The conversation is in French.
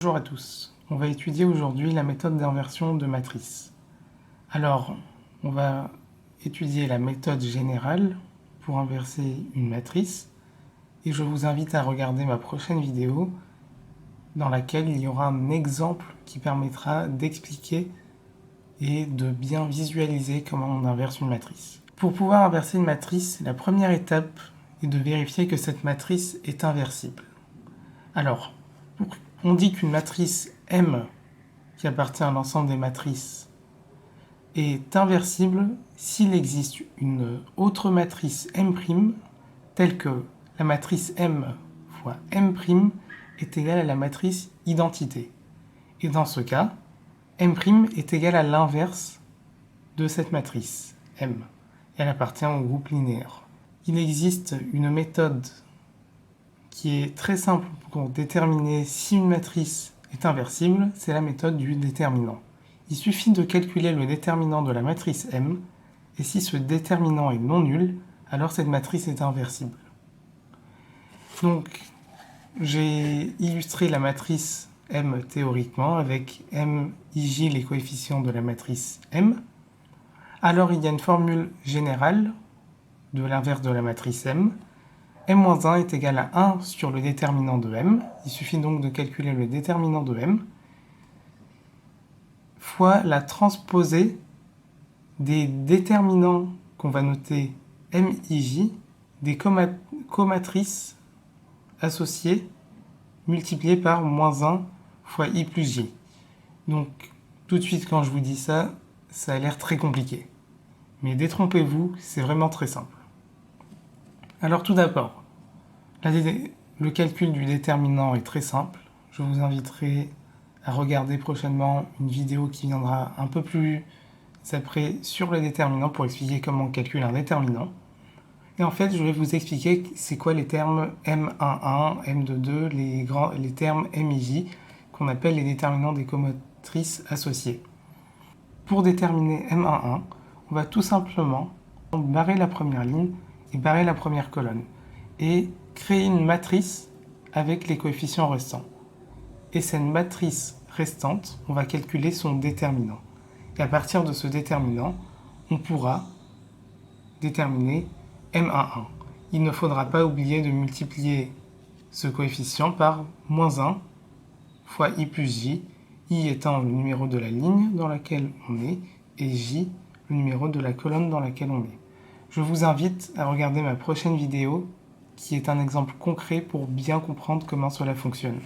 Bonjour à tous, on va étudier aujourd'hui la méthode d'inversion de matrice. Alors, on va étudier la méthode générale pour inverser une matrice et je vous invite à regarder ma prochaine vidéo dans laquelle il y aura un exemple qui permettra d'expliquer et de bien visualiser comment on inverse une matrice. Pour pouvoir inverser une matrice, la première étape est de vérifier que cette matrice est inversible. Alors, on dit qu'une matrice M, qui appartient à l'ensemble des matrices, est inversible s'il existe une autre matrice M', telle que la matrice M fois M' est égale à la matrice identité. Et dans ce cas, M' est égal à l'inverse de cette matrice M. Et elle appartient au groupe linéaire. Il existe une méthode qui est très simple pour déterminer si une matrice est inversible, c'est la méthode du déterminant. Il suffit de calculer le déterminant de la matrice M, et si ce déterminant est non nul, alors cette matrice est inversible. Donc, j'ai illustré la matrice M théoriquement avec MIJ, les coefficients de la matrice M. Alors, il y a une formule générale de l'inverse de la matrice M. M-1 est égal à 1 sur le déterminant de M. Il suffit donc de calculer le déterminant de M fois la transposée des déterminants qu'on va noter MIJ des comatrices associées multipliées par moins 1 fois I plus J. Donc tout de suite quand je vous dis ça, ça a l'air très compliqué. Mais détrompez-vous, c'est vraiment très simple. Alors tout d'abord, le calcul du déterminant est très simple. Je vous inviterai à regarder prochainement une vidéo qui viendra un peu plus après sur le déterminant pour expliquer comment on calcule un déterminant. Et en fait, je vais vous expliquer c'est quoi les termes M11, M22, les termes MIJ qu'on appelle les déterminants des comatrices associées. Pour déterminer M11, on va tout simplement barrer la première ligne et barrer la première colonne et créer une matrice avec les coefficients restants. Et cette matrice restante, on va calculer son déterminant. Et à partir de ce déterminant, on pourra déterminer M11. Il ne faudra pas oublier de multiplier ce coefficient par moins 1 fois I plus J, I étant le numéro de la ligne dans laquelle on est, et J le numéro de la colonne dans laquelle on est. Je vous invite à regarder ma prochaine vidéo qui est un exemple concret pour bien comprendre comment cela fonctionne.